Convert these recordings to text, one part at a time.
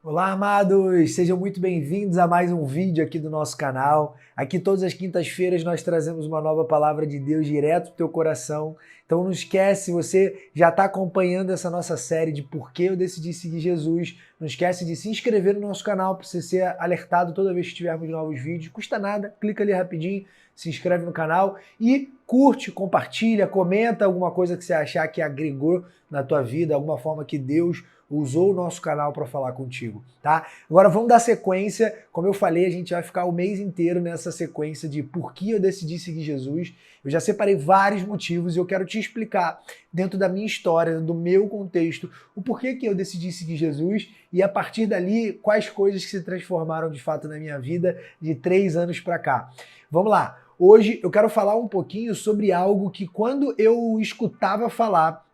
Olá, amados! Sejam muito bem-vindos a mais um vídeo aqui do nosso canal. Aqui todas as quintas-feiras nós trazemos uma nova palavra de Deus direto para o teu coração. Então não esquece, se você já está acompanhando essa nossa série de Por que eu decidi seguir Jesus, não esquece de se inscrever no nosso canal para você ser alertado toda vez que tivermos novos vídeos. Custa nada, clica ali rapidinho, se inscreve no canal e curte, compartilha, comenta alguma coisa que você achar que agregou na tua vida, alguma forma que Deus usou o nosso canal para falar contigo, tá? Agora vamos dar sequência. Como eu falei, a gente vai ficar o mês inteiro nessa sequência de por que eu decidi seguir Jesus. Eu já separei vários motivos e eu quero te explicar, dentro da minha história, do meu contexto, o porquê que eu decidi seguir Jesus e a partir dali, quais coisas que se transformaram de fato na minha vida de 3 anos para cá. Vamos lá. Hoje eu quero falar um pouquinho sobre algo que quando eu escutava falar,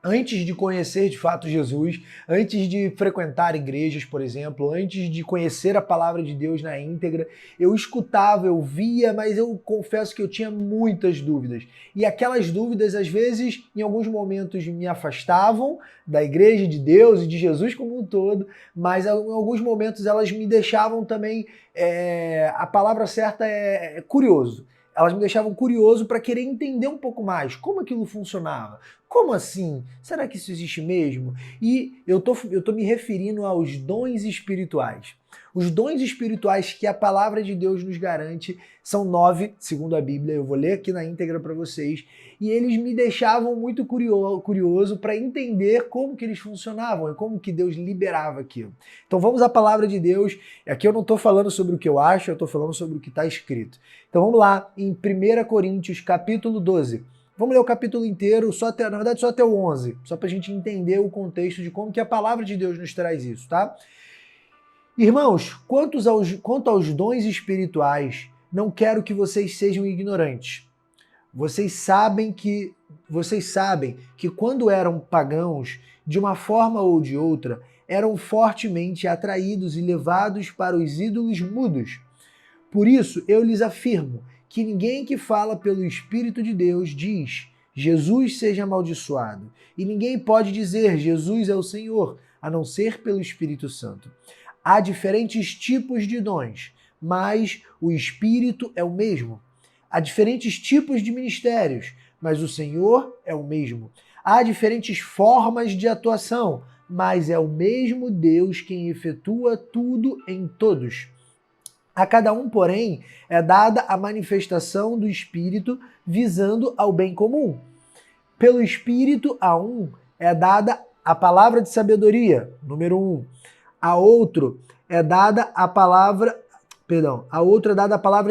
antes de conhecer de fato Jesus, antes de frequentar igrejas, por exemplo, antes de conhecer a palavra de Deus na íntegra, eu escutava, eu via, mas eu confesso que eu tinha muitas dúvidas. E aquelas dúvidas, às vezes, em alguns momentos me afastavam da igreja de Deus e de Jesus como um todo, mas em alguns momentos elas me deixavam também, a palavra certa é curioso. Elas me deixavam curioso para querer entender um pouco mais como aquilo funcionava. Como assim? Será que isso existe mesmo? E eu tô me referindo aos dons espirituais. Os dons espirituais que a palavra de Deus nos garante são 9, segundo a Bíblia. Eu vou ler aqui na íntegra para vocês. E eles me deixavam muito curioso para entender como que eles funcionavam e como que Deus liberava aquilo. Então vamos à palavra de Deus. Aqui eu não estou falando sobre o que eu acho, eu estou falando sobre o que está escrito. Então vamos lá, em 1 Coríntios, capítulo 12. Vamos ler o capítulo inteiro, na verdade só até o 11, só para a gente entender o contexto de como que a palavra de Deus nos traz isso, tá? Irmãos, quanto aos dons espirituais, não quero que vocês sejam ignorantes. Vocês sabem que quando eram pagãos, de uma forma ou de outra, eram fortemente atraídos e levados para os ídolos mudos. Por isso, eu lhes afirmo que ninguém que fala pelo Espírito de Deus diz Jesus seja amaldiçoado. E ninguém pode dizer Jesus é o Senhor, a não ser pelo Espírito Santo. Há diferentes tipos de dons, mas o Espírito é o mesmo. Há diferentes tipos de ministérios, mas o Senhor é o mesmo. Há diferentes formas de atuação, mas é o mesmo Deus quem efetua tudo em todos. A cada um, porém, é dada a manifestação do Espírito visando ao bem comum. Pelo Espírito, a um é dada a palavra de sabedoria, número 1. A outro é dada a palavra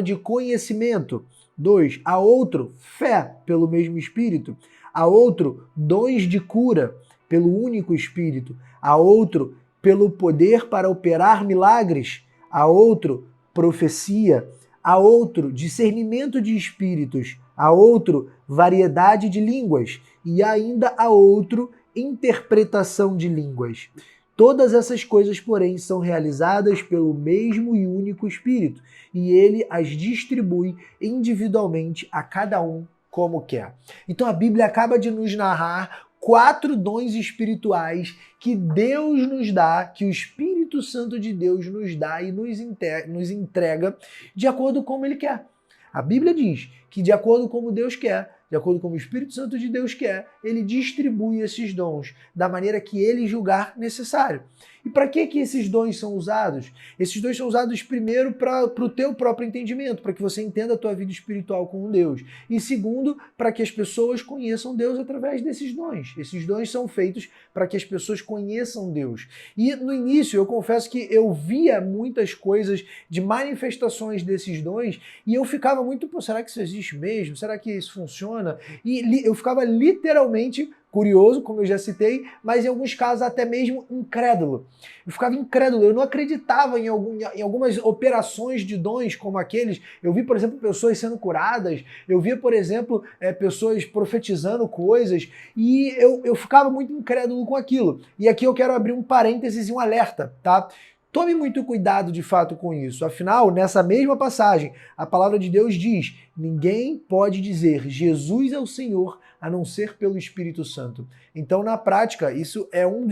de conhecimento. 2. A outro, fé pelo mesmo Espírito. A outro, dons de cura pelo único Espírito. A outro, pelo poder para operar milagres. A outro, profecia. A outro, discernimento de espíritos. A outro, variedade de línguas. E ainda a outro, interpretação de línguas. Todas essas coisas, porém, são realizadas pelo mesmo e único Espírito, e ele as distribui individualmente a cada um como quer. Então a Bíblia acaba de nos narrar 4 dons espirituais que Deus nos dá, que o Espírito Santo de Deus nos dá e nos entrega de acordo com como Ele quer. A Bíblia diz que de acordo com como Deus quer, de acordo com o Espírito Santo de Deus quer, ele distribui esses dons da maneira que ele julgar necessário. E para que esses dons são usados? Esses dons são usados primeiro para o teu próprio entendimento, para que você entenda a tua vida espiritual com Deus. E segundo, para que as pessoas conheçam Deus através desses dons. Esses dons são feitos para que as pessoas conheçam Deus. E no início, eu confesso que eu via muitas coisas de manifestações desses dons e eu ficava muito, pô, será que isso existe mesmo? Será que isso funciona? E eu ficava literalmente curioso, como eu já citei, mas em alguns casos até mesmo incrédulo. Eu ficava incrédulo, eu não acreditava em algumas operações de dons como aqueles. Eu vi, por exemplo, pessoas sendo curadas, eu via, por exemplo, pessoas profetizando coisas, e eu ficava muito incrédulo com aquilo. E aqui eu quero abrir um parênteses e um alerta, tá? Tome muito cuidado de fato com isso. Afinal, nessa mesma passagem, a palavra de Deus diz: ninguém pode dizer Jesus é o Senhor a não ser pelo Espírito Santo. Então, na prática, isso é uma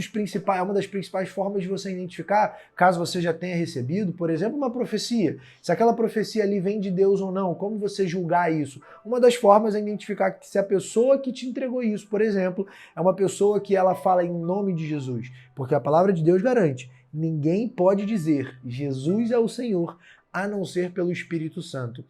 das principais formas de você identificar, caso você já tenha recebido, por exemplo, uma profecia. Se aquela profecia ali vem de Deus ou não, como você julgar isso? Uma das formas é identificar se a pessoa que te entregou isso, por exemplo, é uma pessoa que ela fala em nome de Jesus. Porque a palavra de Deus garante, ninguém pode dizer Jesus é o Senhor a não ser pelo Espírito Santo.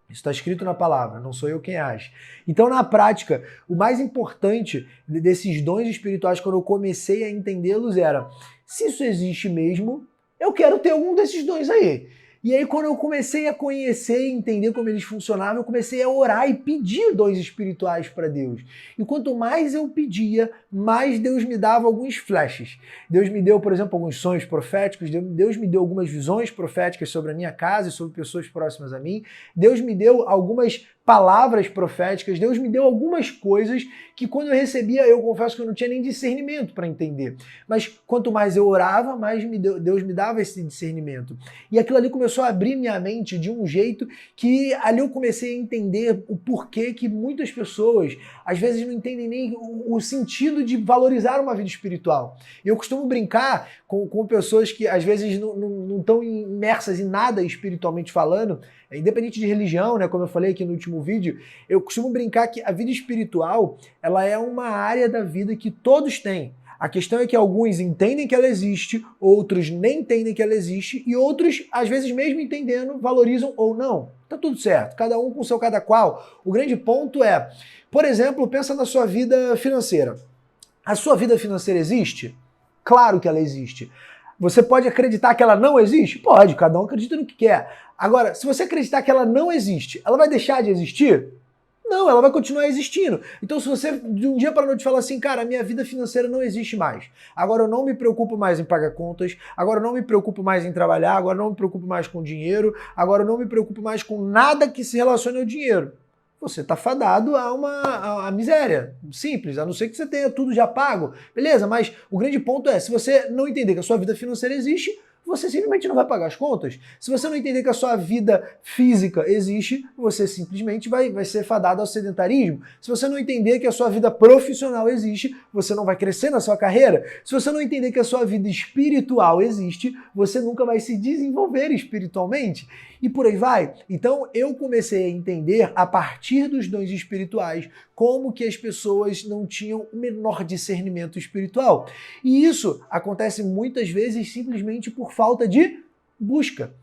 Isso está escrito na palavra, não sou eu quem age. Então, na prática, o mais importante desses dons espirituais, quando eu comecei a entendê-los, era: se isso existe mesmo, eu quero ter algum desses dons aí. E aí, quando eu comecei a conhecer e entender como eles funcionavam, eu comecei a orar e pedir dons espirituais para Deus. E quanto mais eu pedia, mais Deus me dava alguns flashes. Deus me deu, por exemplo, alguns sonhos proféticos, Deus me deu algumas visões proféticas sobre a minha casa e sobre pessoas próximas a mim. Deus me deu algumas palavras proféticas, Deus me deu algumas coisas que quando eu recebia, eu confesso que eu não tinha nem discernimento para entender. Mas quanto mais eu orava, mais Deus me dava esse discernimento. E aquilo ali começou a abrir minha mente de um jeito que ali eu comecei a entender o porquê que muitas pessoas às vezes não entendem nem o sentido de valorizar uma vida espiritual. E eu costumo brincar com pessoas que às vezes não estão imersas em nada espiritualmente falando, independente de religião, né, como eu falei aqui no último vídeo, eu costumo brincar que a vida espiritual, ela é uma área da vida que todos têm. A questão é que alguns entendem que ela existe, outros nem entendem que ela existe, e outros, às vezes mesmo entendendo, valorizam ou não. Tá tudo certo, cada um com o seu cada qual. O grande ponto é, por exemplo, pensa na sua vida financeira. A sua vida financeira existe? Claro que ela existe. Você pode acreditar que ela não existe? Pode, cada um acredita no que quer. Agora, se você acreditar que ela não existe, ela vai deixar de existir? Não, ela vai continuar existindo. Então, se você de um dia para a noite falar assim, cara, a minha vida financeira não existe mais. Agora eu não me preocupo mais em pagar contas, agora eu não me preocupo mais em trabalhar, agora eu não me preocupo mais com dinheiro, agora eu não me preocupo mais com nada que se relacione ao dinheiro. Você está fadado a miséria. Simples, a não ser que você tenha tudo já pago. Beleza, mas o grande ponto é, se você não entender que a sua vida financeira existe, você simplesmente não vai pagar as contas. Se você não entender que a sua vida física existe, você simplesmente vai ser fadado ao sedentarismo. Se você não entender que a sua vida profissional existe, você não vai crescer na sua carreira. Se você não entender que a sua vida espiritual existe, você nunca vai se desenvolver espiritualmente. E por aí vai. Então eu comecei a entender, a partir dos dons espirituais, como que as pessoas não tinham o menor discernimento espiritual. E isso acontece muitas vezes simplesmente por falta de busca.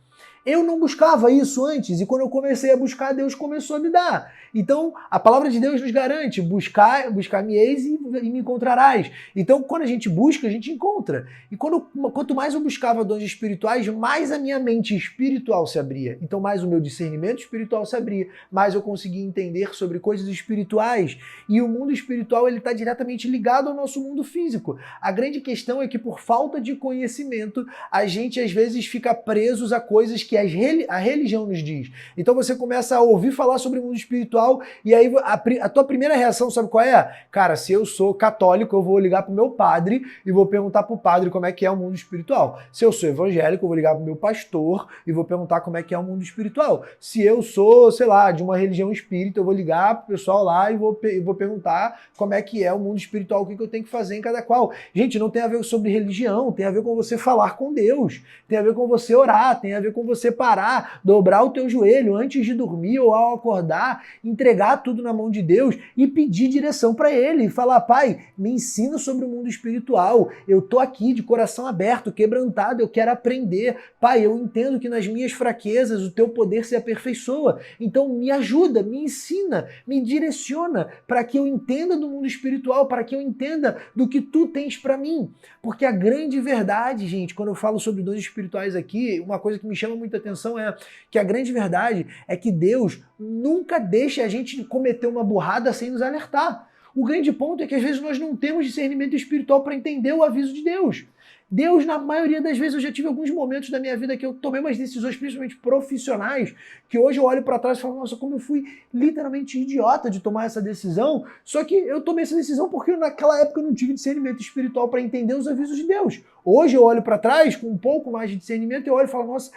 Eu não buscava isso antes, e quando eu comecei a buscar, Deus começou a me dar. Então, a palavra de Deus nos garante, buscar-me-eis e me encontrarás. Então, quando a gente busca, a gente encontra. E quanto mais eu buscava dons espirituais, mais a minha mente espiritual se abria. Então, mais o meu discernimento espiritual se abria, mais eu conseguia entender sobre coisas espirituais. E o mundo espiritual, ele está diretamente ligado ao nosso mundo físico. A grande questão é que, por falta de conhecimento, a gente, às vezes, fica presos a coisas que a religião nos diz. Então você começa a ouvir falar sobre o mundo espiritual e aí a tua primeira reação, sabe qual é? Cara, se eu sou católico, eu vou ligar pro meu padre e vou perguntar pro padre como é que é o mundo espiritual. Se eu sou evangélico, eu vou ligar pro meu pastor e vou perguntar como é que é o mundo espiritual. Se eu sou, sei lá, de uma religião espírita, eu vou ligar pro pessoal lá e vou perguntar como é que é o mundo espiritual, o que eu tenho que fazer em cada qual. Gente, não tem a ver sobre religião, tem a ver com você falar com Deus, tem a ver com você orar, tem a ver com você parar, dobrar o teu joelho antes de dormir ou ao acordar, entregar tudo na mão de Deus e pedir direção para Ele e falar, Pai, me ensina sobre o mundo espiritual, eu tô aqui de coração aberto, quebrantado, eu quero aprender, Pai, eu entendo que nas minhas fraquezas o teu poder se aperfeiçoa, então me ajuda, me ensina, me direciona para que eu entenda do mundo espiritual, para que eu entenda do que tu tens para mim, porque a grande verdade, gente, quando eu falo sobre dons espirituais aqui, uma coisa que me chama muita atenção é que a grande verdade é que Deus nunca deixa a gente cometer uma burrada sem nos alertar. O grande ponto é que às vezes nós não temos discernimento espiritual para entender o aviso de Deus. Deus, na maioria das vezes, eu já tive alguns momentos da minha vida que eu tomei umas decisões, principalmente profissionais, que hoje eu olho para trás e falo, nossa, como eu fui literalmente idiota de tomar essa decisão. Só que eu tomei essa decisão porque naquela época eu não tive discernimento espiritual para entender os avisos de Deus. Hoje eu olho para trás com um pouco mais de discernimento e eu olho e falo, nossa,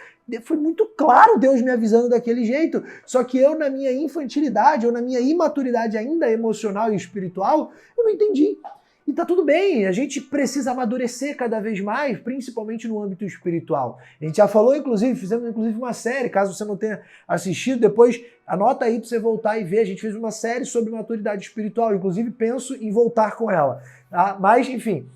foi muito claro Deus me avisando daquele jeito. Só que eu, na minha infantilidade ou na minha imaturidade ainda emocional e espiritual, eu não entendi. E tá tudo bem, a gente precisa amadurecer cada vez mais, principalmente no âmbito espiritual. A gente já falou, inclusive, fizemos inclusive uma série, caso você não tenha assistido, depois anota aí para você voltar e ver. A gente fez uma série sobre maturidade espiritual, inclusive penso em voltar com ela. Tá? Mas, enfim,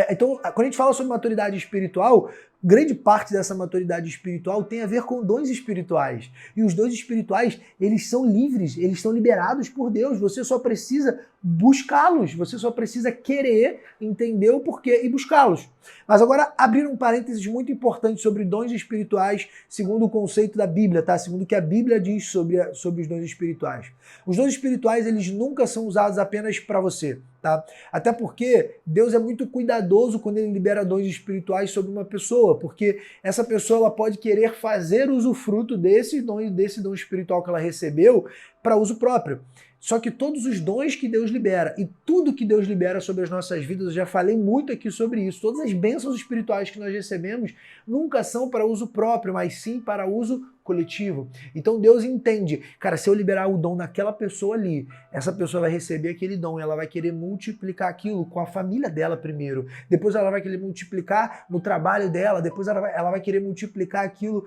então, quando a gente fala sobre maturidade espiritual, grande parte dessa maturidade espiritual tem a ver com dons espirituais. E os dons espirituais, eles são livres, eles são liberados por Deus. Você só precisa buscá-los, você só precisa querer entender o porquê e buscá-los. Mas agora, abrir um parênteses muito importante sobre dons espirituais, segundo o conceito da Bíblia, tá? Segundo o que a Bíblia diz sobre os dons espirituais. Os dons espirituais, eles nunca são usados apenas para você, tá? Até porque Deus é muito cuidadoso quando ele libera dons espirituais sobre uma pessoa, porque essa pessoa ela pode querer fazer usufruto desse dom espiritual que ela recebeu para uso próprio. Só que todos os dons que Deus libera e tudo que Deus libera sobre as nossas vidas, eu já falei muito aqui sobre isso, todas as bênçãos espirituais que nós recebemos nunca são para uso próprio, mas sim para uso coletivo. Então Deus entende, cara, se eu liberar o dom naquela pessoa ali, essa pessoa vai receber aquele dom e ela vai querer multiplicar aquilo com a família dela primeiro, depois ela vai querer multiplicar no trabalho dela, depois ela vai querer multiplicar aquilo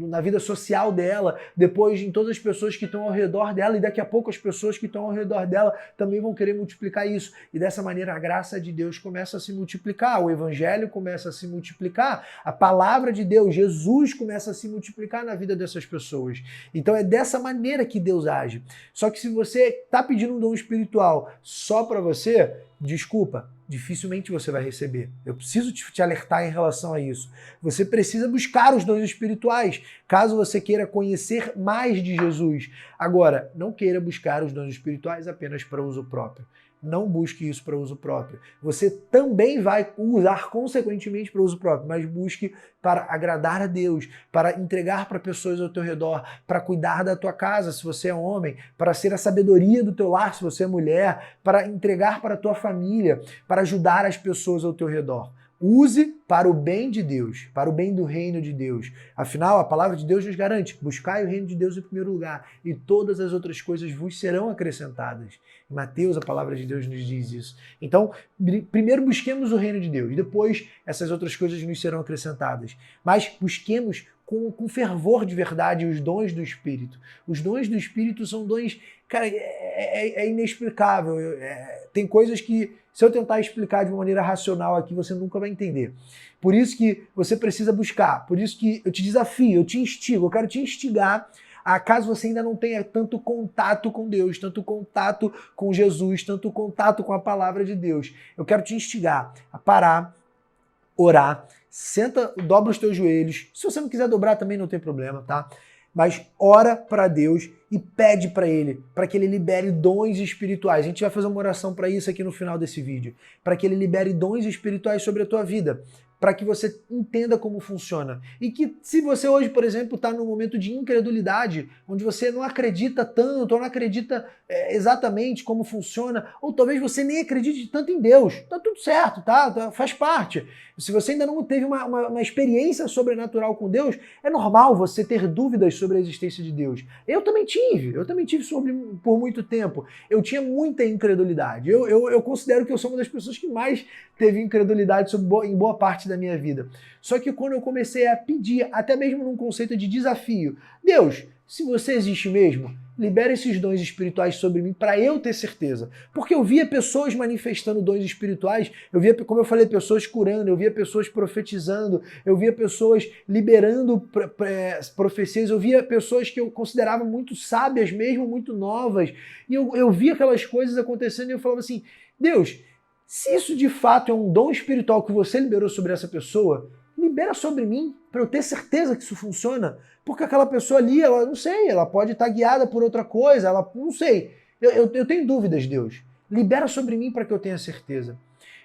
na vida social dela, depois em todas as pessoas que estão ao redor dela e daqui a pouco as pessoas que estão ao redor dela também vão querer multiplicar isso. E dessa maneira a graça de Deus começa a se multiplicar, o evangelho começa a se multiplicar, a palavra de Deus, Jesus começa a se multiplicar na vida dessas pessoas. Então é dessa maneira que Deus age. Só que se você está pedindo um dom espiritual só para você, desculpa, dificilmente você vai receber. Eu preciso te alertar em relação a isso. Você precisa buscar os dons espirituais, caso você queira conhecer mais de Jesus. Agora, não queira buscar os dons espirituais apenas para uso próprio. Não busque isso para uso próprio. Você também vai usar consequentemente para uso próprio, mas busque para agradar a Deus, para entregar para pessoas ao teu redor, para cuidar da tua casa, se você é homem, para ser a sabedoria do teu lar, se você é mulher, para entregar para a tua família, para ajudar as pessoas ao teu redor. Use para o bem de Deus, para o bem do reino de Deus. Afinal, a palavra de Deus nos garante: buscai o reino de Deus em primeiro lugar e todas as outras coisas vos serão acrescentadas. Em Mateus, a palavra de Deus nos diz isso. Então, primeiro busquemos o reino de Deus, depois essas outras coisas nos serão acrescentadas. Mas busquemos com fervor de verdade os dons do Espírito. Os dons do Espírito são dons, cara, é inexplicável. Tem coisas que, se eu tentar explicar de uma maneira racional aqui, você nunca vai entender. Por isso que você precisa buscar, por isso que eu te desafio, eu te instigo, eu quero te instigar a, caso você ainda não tenha tanto contato com Deus, tanto contato com Jesus, tanto contato com a palavra de Deus, eu quero te instigar a parar, orar, senta, dobra os teus joelhos. Se você não quiser dobrar também não tem problema, tá? Mas ora para Deus e pede para Ele, para que Ele libere dons espirituais. A gente vai fazer uma oração para isso aqui no final desse vídeo, para que Ele libere dons espirituais sobre a tua vida, para que você entenda como funciona. E que se você hoje, por exemplo, está num momento de incredulidade, onde você não acredita tanto, ou não acredita exatamente como funciona, ou talvez você nem acredite tanto em Deus, tá tudo certo, tá? Faz parte. Se você ainda não teve uma experiência sobrenatural com Deus, é normal você ter dúvidas sobre a existência de Deus. Eu também tive por muito tempo. Eu tinha muita incredulidade. Eu considero que eu sou uma das pessoas que mais teve incredulidade em boa parte da minha vida. Só que quando eu comecei a pedir, até mesmo num conceito de desafio, Deus, se você existe mesmo, libera esses dons espirituais sobre mim para eu ter certeza. Porque eu via pessoas manifestando dons espirituais, eu via, como eu falei, pessoas curando, eu via pessoas profetizando, eu via pessoas liberando profecias, eu via pessoas que eu considerava muito sábias mesmo, muito novas, e eu via aquelas coisas acontecendo e eu falava assim, Deus, se isso de fato é um dom espiritual que você liberou sobre essa pessoa, libera sobre mim, para eu ter certeza que isso funciona, porque aquela pessoa ali, ela não sei, ela pode estar guiada por outra coisa, ela não sei. Eu tenho dúvidas, Deus. Libera sobre mim para que eu tenha certeza.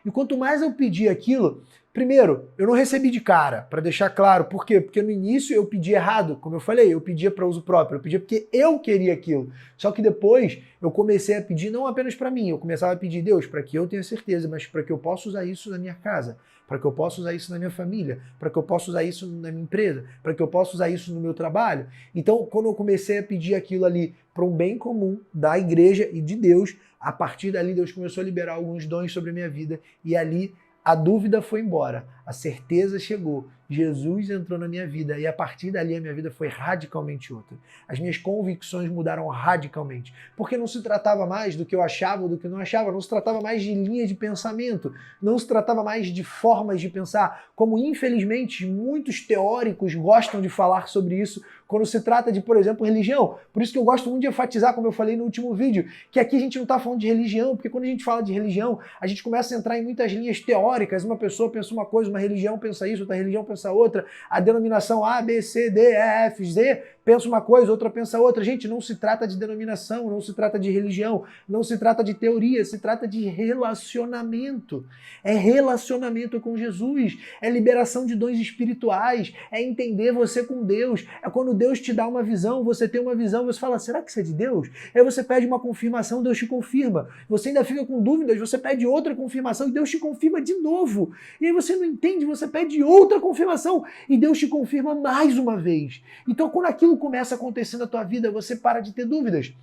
E quanto mais eu pedi aquilo, primeiro, eu não recebi de cara, para deixar claro. Por quê? Porque no início eu pedi errado, como eu falei, eu pedia para uso próprio, eu pedia porque eu queria aquilo. Só que depois eu comecei a pedir não apenas para mim, eu começava a pedir, Deus, para que eu tenha certeza, mas para que eu possa usar isso na minha casa, para que eu possa usar isso na minha família, para que eu possa usar isso na minha empresa, para que eu possa usar isso no meu trabalho. Então, quando eu comecei a pedir aquilo ali para um bem comum da igreja e de Deus, a partir dali Deus começou a liberar alguns dons sobre a minha vida e ali a dúvida foi embora, a certeza chegou, Jesus entrou na minha vida e a partir dali a minha vida foi radicalmente outra. As minhas convicções mudaram radicalmente, porque não se tratava mais do que eu achava ou do que eu não achava, não se tratava mais de linhas de pensamento, não se tratava mais de formas de pensar, como infelizmente muitos teóricos gostam de falar sobre isso quando se trata de, por exemplo, religião. Por isso que eu gosto muito de enfatizar, como eu falei no último vídeo, que aqui a gente não está falando de religião, porque quando a gente fala de religião, a gente começa a entrar em muitas linhas teóricas, uma pessoa pensa uma coisa, uma religião pensa isso, outra religião pensa outra, a denominação A, B, C, D, E, F, Z pensa uma coisa, outra pensa outra. Gente, não se trata de denominação, não se trata de religião, não se trata de teoria, se trata de relacionamento. É relacionamento com Jesus, é liberação de dons espirituais, é entender você com Deus, é quando Deus te dá uma visão, você tem uma visão, você fala, será que isso é de Deus? Aí você pede uma confirmação, Deus te confirma. Você ainda fica com dúvidas, você pede outra confirmação e Deus te confirma de novo. E aí você não entende, você pede outra confirmação e Deus te confirma mais uma vez. Então, quando aquilo começa a acontecer na tua vida, você para de ter dúvidas.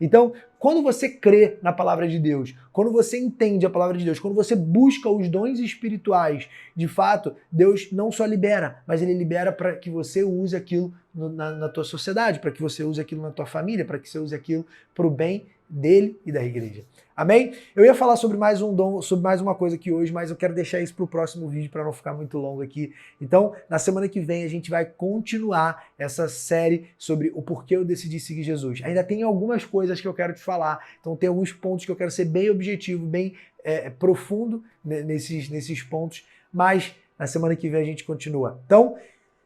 Então, quando você crê na palavra de Deus, quando você entende a palavra de Deus, quando você busca os dons espirituais, de fato, Deus não só libera, mas Ele libera para que você use aquilo na tua sociedade, para que você use aquilo na tua família, para que você use aquilo para o bem dele e da igreja. Amém? Eu ia falar sobre mais um dom, sobre mais uma coisa aqui hoje, mas eu quero deixar isso para o próximo vídeo para não ficar muito longo aqui. Então, na semana que vem a gente vai continuar essa série sobre o porquê eu decidi seguir Jesus. Ainda tem algumas coisas que eu quero te falar, então tem alguns pontos que eu quero ser bem objetivo, bem profundo nesses pontos, mas na semana que vem a gente continua. Então,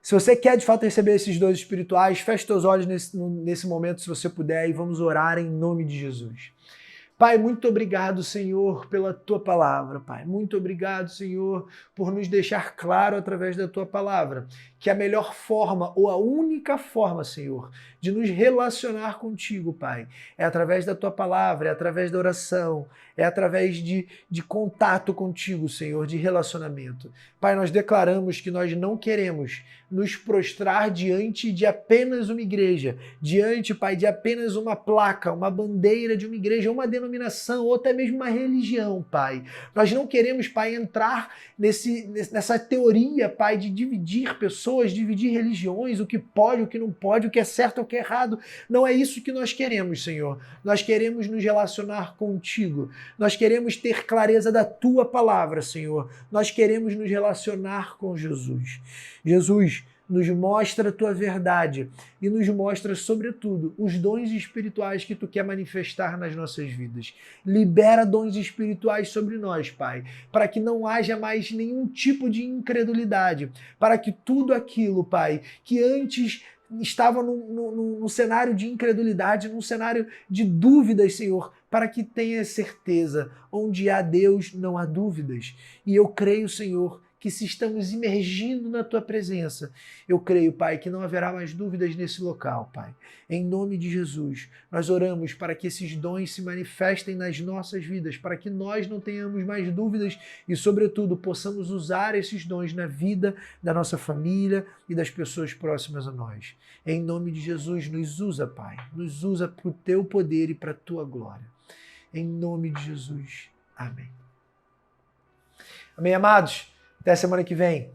se você quer de fato receber esses dons espirituais, feche seus olhos nesse momento, se você puder, e vamos orar em nome de Jesus. Pai, muito obrigado, Senhor, pela Tua palavra, Pai. Muito obrigado, Senhor, por nos deixar claro através da Tua palavra que a melhor forma, ou a única forma, Senhor, de nos relacionar contigo, Pai, é através da Tua palavra, é através da oração, é através de contato contigo, Senhor, de relacionamento. Pai, nós declaramos que nós não queremos nos prostrar diante de apenas uma igreja, diante, Pai, de apenas uma placa, uma bandeira de uma igreja, uma denominação, ou até mesmo uma religião, Pai. Nós não queremos, Pai, entrar nessa teoria, Pai, de dividir pessoas, dividir religiões, o que pode, o que não pode, o que é certo, o que é errado. Não é isso que nós queremos, Senhor. Nós queremos nos relacionar contigo. Nós queremos ter clareza da Tua palavra, Senhor. Nós queremos nos relacionar com Jesus. Jesus, nos mostra a Tua verdade e nos mostra, sobretudo, os dons espirituais que Tu quer manifestar nas nossas vidas. Libera dons espirituais sobre nós, Pai, para que não haja mais nenhum tipo de incredulidade, para que tudo aquilo, Pai, que antes estava num cenário de incredulidade, num cenário de dúvidas, Senhor, para que tenha certeza, onde há Deus não há dúvidas. E eu creio, Senhor, que se estamos imergindo na Tua presença, eu creio, Pai, que não haverá mais dúvidas nesse local, Pai. Em nome de Jesus, nós oramos para que esses dons se manifestem nas nossas vidas, para que nós não tenhamos mais dúvidas e, sobretudo, possamos usar esses dons na vida da nossa família e das pessoas próximas a nós. Em nome de Jesus, nos usa, Pai, nos usa para o Teu poder e para a Tua glória. Em nome de Jesus. Amém. Amém, amados? Até a semana que vem.